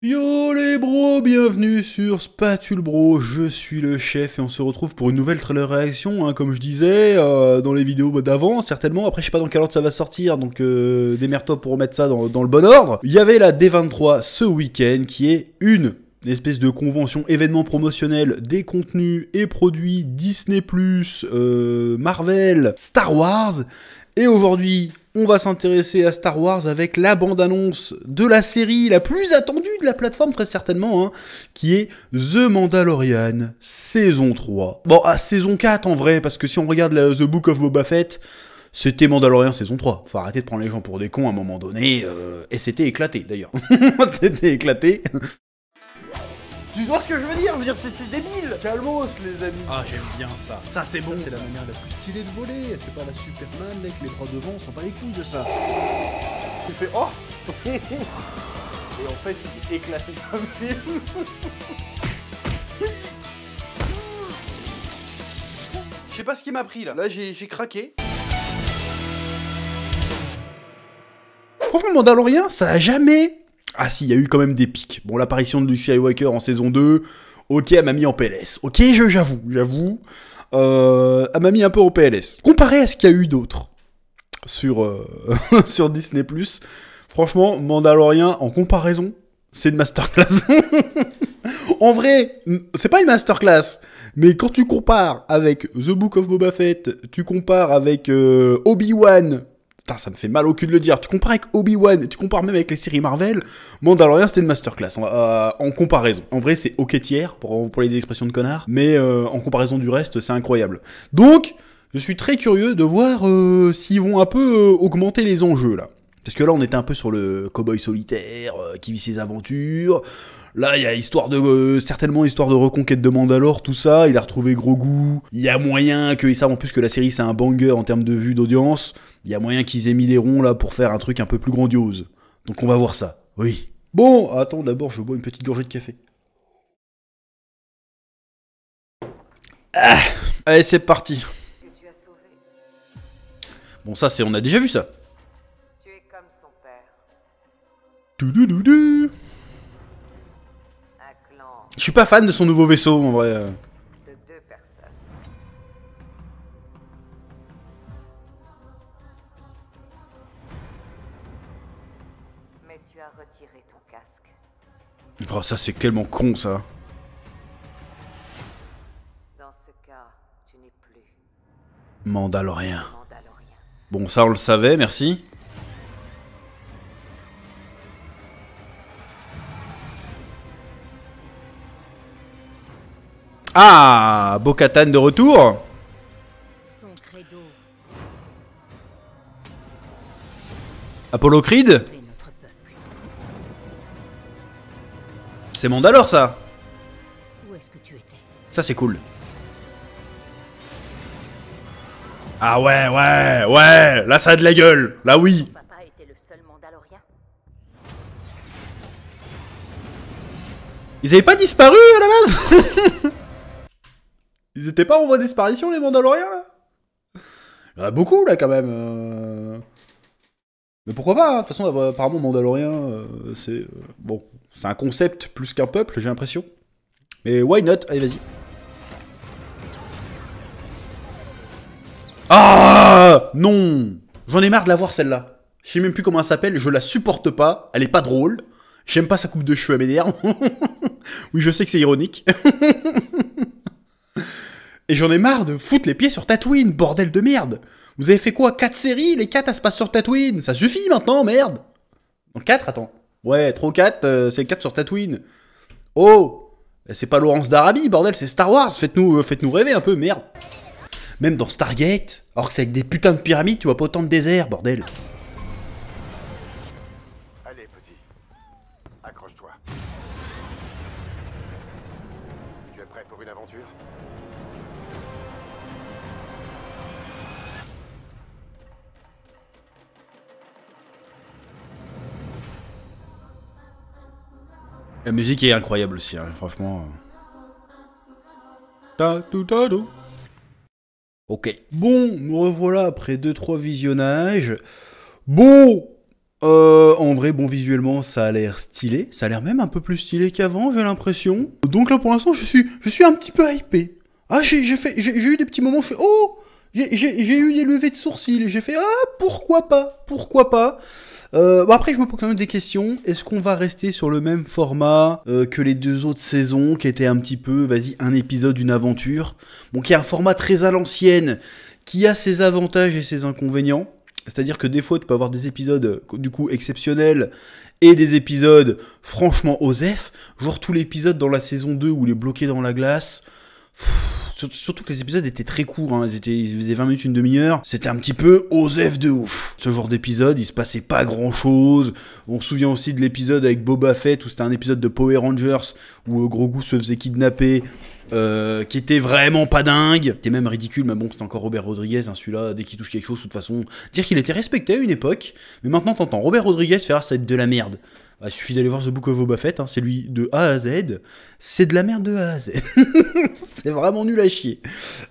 Yo les bros, bienvenue sur Spatule Bro, je suis le chef et on se retrouve pour une nouvelle trailer réaction, hein, comme je disais, dans les vidéos d'avant, certainement. Après je sais pas dans quel ordre ça va sortir, donc démerde-toi pour remettre ça dans le bon ordre. Il y avait la D23 ce week-end, qui est une espèce de convention événement promotionnel des contenus et produits Disney+, Marvel, Star Wars. Et aujourd'hui, on va s'intéresser à Star Wars avec la bande-annonce de la série la plus attendue de la plateforme, très certainement, hein, qui est The Mandalorian, saison 3. Bon, saison 4 en vrai, parce que si on regarde The Book of Boba Fett, c'était Mandalorian saison 3. Faut arrêter de prendre les gens pour des cons à un moment donné, et c'était éclaté d'ailleurs. C'était éclaté. Tu vois ce que je veux dire? C'est débile. Calmos les amis. Ah, j'aime bien ça. Ça c'est bon. C'est la manière la plus stylée de voler. C'est pas la Superman avec les bras devant, on s'en bat les couilles de ça. Tu fais oh. Et en fait il est éclaté comme film. Je sais pas ce qui m'a pris là. Là j'ai craqué. Franchement Mandalorian ça a jamais... Ah si, il y a eu quand même des pics. Bon, l'apparition de Luke Skywalker en saison 2, ok, elle m'a mis en PLS. Ok, j'avoue. Elle m'a mis un peu en PLS. Comparé à ce qu'il y a eu d'autres sur, sur Disney+, franchement, Mandalorian, en comparaison, c'est une masterclass. En vrai, c'est pas une masterclass, mais quand tu compares avec The Book of Boba Fett, tu compares avec Obi-Wan... Putain, ça me fait mal au cul de le dire. Tu compares avec Obi-Wan, tu compares même avec les séries Marvel. Mandalorian, c'était une masterclass en comparaison. En vrai, c'est ok tiers pour les expressions de connard, mais en comparaison du reste, c'est incroyable. Donc, je suis très curieux de voir s'ils vont un peu augmenter les enjeux là. Parce que là, on était un peu sur le cowboy solitaire qui vit ses aventures. Là, il y a certainement histoire de reconquête de Mandalore, tout ça. Il a retrouvé Grogu. Il y a moyen qu'ils savent en plus que la série c'est un banger en termes de vues d'audience. Il y a moyen qu'ils aient mis des ronds là pour faire un truc un peu plus grandiose. Donc on va voir ça. Oui. Bon, attends, d'abord je bois une petite gorgée de café. Ah, allez, c'est parti. Bon, ça c'est, on a déjà vu ça. Tu es comme son père. Toudoudoudu. Un clan Je suis pas fan de son nouveau vaisseau en vrai. de deux personnes. Mais tu as retiré ton casque. Oh, ça c'est tellement con ça. Dans ce cas, tu n'es plus Mandalorien. Mandalorien. Bon, ça on le savait, merci. Ah, Bo-Katan de retour. Ton credo Apollo Creed. est notre peuple. C'est Mandalore ça. Où est-ce que tu étais? Ça c'est cool. Ah ouais, là ça a de la gueule. Là oui. Ton papa était le seul Mandalorien? Ils avaient pas disparu à la base. Ils étaient pas en voie de disparition les Mandaloriens là. Il y en a beaucoup là quand même. Mais pourquoi pas, hein. De toute façon apparemment Mandalorien c'est... bon, c'est un concept plus qu'un peuple j'ai l'impression. Mais why not? Allez vas-y. Ah non. J'en ai marre de la voir celle-là. Je sais même plus comment elle s'appelle, je la supporte pas, elle est pas drôle. J'aime pas sa coupe de cheveux, elle m'énerve. Oui, je sais que c'est ironique. Et j'en ai marre de foutre les pieds sur Tatooine, bordel de merde. Vous avez fait quoi? 4 séries? Les 4 elles se passent sur Tatooine. Ça suffit maintenant, merde. Non, 4, attends. Ouais, trop 4, c'est 4 sur Tatooine. Oh, c'est pas Laurence d'Arabie, bordel, c'est Star Wars. Faites-nous rêver un peu, merde. Même dans Stargate, alors que c'est avec des putains de pyramides, tu vois pas autant de désert, bordel. Allez, petit. Accroche-toi. Tu es prêt pour une aventure? La musique est incroyable aussi, hein, franchement. Ok. Bon, nous revoilà après 2-3 visionnages. Bon, En vrai, bon, visuellement, ça a l'air stylé. Ça a l'air même un peu plus stylé qu'avant, j'ai l'impression. Donc là, pour l'instant, je suis un petit peu hypé. Ah, j'ai eu des petits moments, je fais, oh, j'ai eu des levées de sourcils. J'ai fait, ah, pourquoi pas, pourquoi pas. Bon, après, je me pose quand même des questions. Est-ce qu'on va rester sur le même format que les 2 autres saisons, qui étaient un petit peu, vas-y, un épisode, une aventure. Bon, qui est un format très à l'ancienne, qui a ses avantages et ses inconvénients. C'est-à-dire que des fois, tu peux avoir des épisodes, du coup, exceptionnels, et des épisodes, franchement, osef. Genre tout l'épisode dans la saison 2 où il est bloqué dans la glace. Surtout que les épisodes étaient très courts, hein. Ils faisaient 20 minutes, une demi-heure. C'était un petit peu osef de ouf. Ce genre d'épisode, il se passait pas grand-chose. On se souvient aussi de l'épisode avec Boba Fett, où c'était un épisode de Power Rangers, où Grogu se faisait kidnapper, qui était vraiment pas dingue. C'était même ridicule, mais bon, c'était encore Robert Rodriguez, hein, celui-là, dès qu'il touche quelque chose, de toute façon. Dire qu'il était respecté à une époque, mais maintenant t'entends Robert Rodriguez faire, ça va être de la merde. Bah, il suffit d'aller voir The Book of Boba Fett, hein, c'est lui de A à Z, c'est de la merde de A à Z. C'est vraiment nul à chier.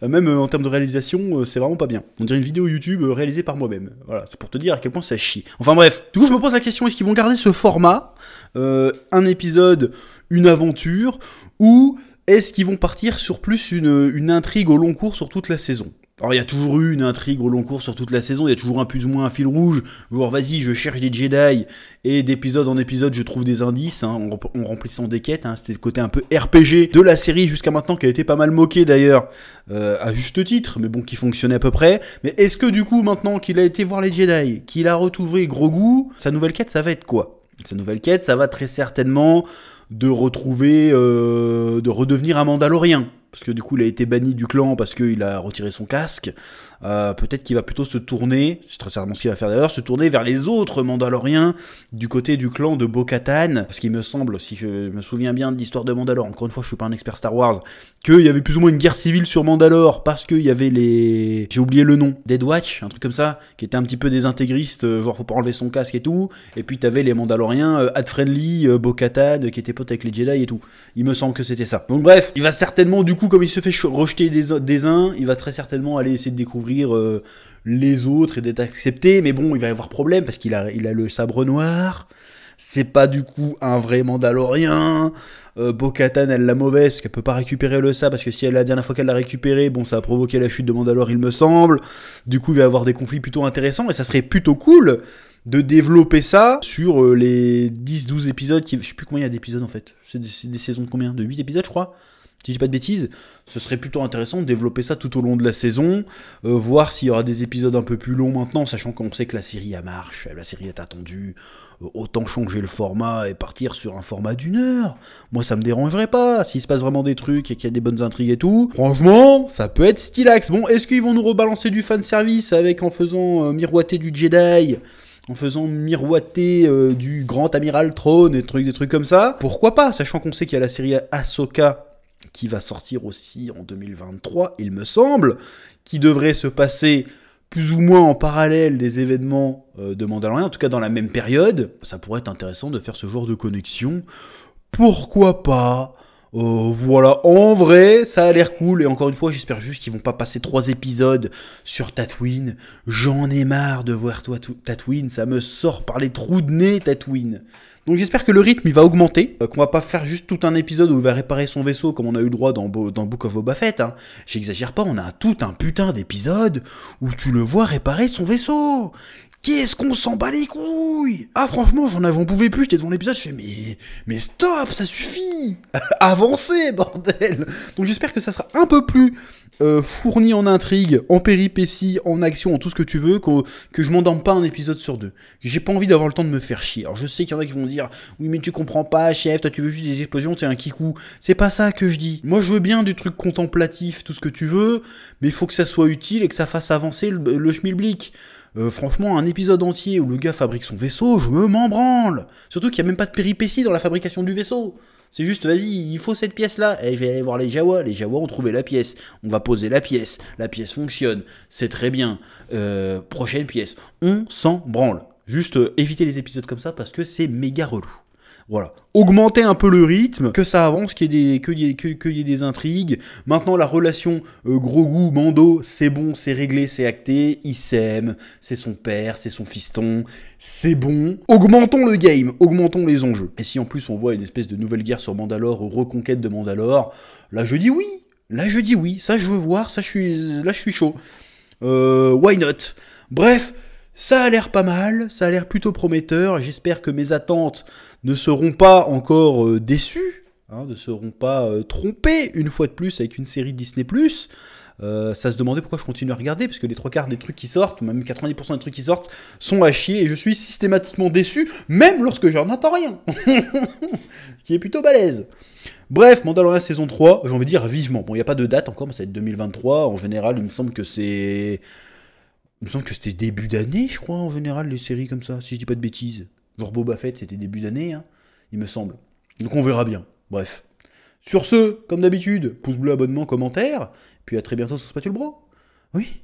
Même en termes de réalisation, c'est vraiment pas bien. On dirait une vidéo YouTube réalisée par moi-même. Voilà, c'est pour te dire à quel point ça chie. Enfin bref, du coup je me pose la question, est-ce qu'ils vont garder ce format, un épisode, une aventure, ou est-ce qu'ils vont partir sur plus une intrigue au long cours sur toute la saison ? Alors il y a toujours eu une intrigue au long cours sur toute la saison, il y a toujours un plus ou moins un fil rouge, genre vas-y je cherche des Jedi, et d'épisode en épisode je trouve des indices, hein, en remplissant des quêtes, hein. C'était le côté un peu RPG de la série jusqu'à maintenant, qui a été pas mal moqué d'ailleurs, à juste titre, mais bon qui fonctionnait à peu près. Mais est-ce que du coup maintenant qu'il a été voir les Jedi, qu'il a retrouvé Grogu, sa nouvelle quête ça va être quoi ? Sa nouvelle quête ça va très certainement de retrouver, de redevenir un Mandalorien. Parce que du coup il a été banni du clan parce qu'il a retiré son casque. Peut-être qu'il va plutôt se tourner, c'est très certainement ce qu'il va faire d'ailleurs, se tourner vers les autres Mandaloriens du côté du clan de Bo-Katan. Parce qu'il me semble, si je me souviens bien de l'histoire de Mandalore, encore une fois je suis pas un expert Star Wars, qu'il y avait plus ou moins une guerre civile sur Mandalore parce qu'il y avait les... J'ai oublié le nom, Dead Watch, un truc comme ça, qui était un petit peu des intégristes, genre faut pas enlever son casque et tout. Et puis t'avais les Mandaloriens, Ad-Friendly, Bo-Katan, qui étaient potes avec les Jedi et tout. Il me semble que c'était ça. Donc bref, il va certainement du coup, comme il se fait rejeter des uns, il va très certainement aller essayer de découvrir les autres et d'être accepté, mais bon, il va y avoir problème parce qu'il a le sabre noir, c'est pas du coup un vrai Mandalorien. Bo-Katan, elle l'a mauvaise parce qu'elle peut pas récupérer le sabre, parce que si elle la dernière fois qu'elle l'a récupéré, bon, ça a provoqué la chute de Mandalore, il me semble. Du coup, il va y avoir des conflits plutôt intéressants, et ça serait plutôt cool de développer ça sur les 10-12 épisodes, je sais plus combien il y a d'épisodes en fait, c'est des saisons de combien ? De 8 épisodes je crois ? Si je dis pas de bêtises, ce serait plutôt intéressant de développer ça tout au long de la saison, voir s'il y aura des épisodes un peu plus longs maintenant, sachant qu'on sait que la série a marche, la série est attendue, autant changer le format et partir sur un format d'1 heure. Moi ça me dérangerait pas, s'il se passe vraiment des trucs et qu'il y a des bonnes intrigues et tout, franchement, ça peut être stylax. Bon, est-ce qu'ils vont nous rebalancer du fanservice avec en faisant miroiter du Jedi, en faisant miroiter du grand amiral Thrawn et des trucs comme ça? Pourquoi pas, sachant qu'on sait qu'il y a la série Ahsoka qui va sortir aussi en 2023, il me semble, qui devrait se passer plus ou moins en parallèle des événements de Mandalorian, en tout cas dans la même période. Ça pourrait être intéressant de faire ce genre de connexion. Pourquoi pas ? Voilà, en vrai, ça a l'air cool, et encore une fois, j'espère juste qu'ils vont pas passer 3 épisodes sur Tatooine. J'en ai marre de voir Tatooine, ça me sort par les trous de nez, Tatooine. Donc j'espère que le rythme il va augmenter, qu'on va pas faire juste tout un épisode où il va réparer son vaisseau comme on a eu le droit dans Book of Boba Fett, hein. J'exagère pas, on a tout un putain d'épisode où tu le vois réparer son vaisseau. Qu'est-ce qu'on s'en bat les couilles? Ah franchement, j'en pouvais plus, j'étais devant l'épisode, je fais mais stop, ça suffit. Avancez, bordel. Donc j'espère que ça sera un peu plus fourni en intrigue, en péripéties, en action, en tout ce que tu veux, que je m'endorme pas un épisode sur 2. J'ai pas envie d'avoir le temps de me faire chier. Alors je sais qu'il y en a qui vont dire oui mais tu comprends pas chef, toi tu veux juste des explosions, t'es un kikou. C'est pas ça que je dis. Moi je veux bien du truc contemplatif, tout ce que tu veux, mais il faut que ça soit utile et que ça fasse avancer le schmilblick. Franchement, un épisode entier où le gars fabrique son vaisseau, je m'en branle. Surtout qu'il n'y a même pas de péripéties dans la fabrication du vaisseau. C'est juste, vas-y, il faut cette pièce-là. Et je vais aller voir les Jawa. Les Jawa ont trouvé la pièce. On va poser la pièce. La pièce fonctionne. C'est très bien. Prochaine pièce. On s'en branle. Juste éviter les épisodes comme ça parce que c'est méga relou. Voilà. Augmenter un peu le rythme, que ça avance, qu'il y ait des intrigues. Maintenant, la relation Grogu-Mando, c'est bon, c'est réglé, c'est acté. Il s'aime, c'est son père, c'est son fiston, c'est bon. Augmentons le game, augmentons les enjeux. Et si en plus on voit une espèce de nouvelle guerre sur Mandalore, reconquête de Mandalore, là je dis oui. Là je dis oui, ça je veux voir, là je suis chaud. Why not? Bref, ça a l'air pas mal, ça a l'air plutôt prometteur. J'espère que mes attentes ne seront pas encore déçues, hein, ne seront pas trompées une fois de plus avec une série Disney+. Ça se demandait pourquoi je continue à regarder, parce que les 3/4 des trucs qui sortent, même 90% des trucs qui sortent, sont à chier, et je suis systématiquement déçu, même lorsque j'en attends rien. Ce qui est plutôt balèze. Bref, Mandalorian saison 3, j'ai envie de dire vivement. Bon, il n'y a pas de date encore, mais ça va être 2023. En général, il me semble que c'est... Il me semble que c'était début d'année, je crois, en général, les séries comme ça, si je dis pas de bêtises. Genre Boba Fett, c'était début d'année, hein, il me semble. Donc on verra bien. Bref. Sur ce, comme d'habitude, pouce bleu, abonnement, commentaire. Puis à très bientôt sur Spatule Bro. Oui.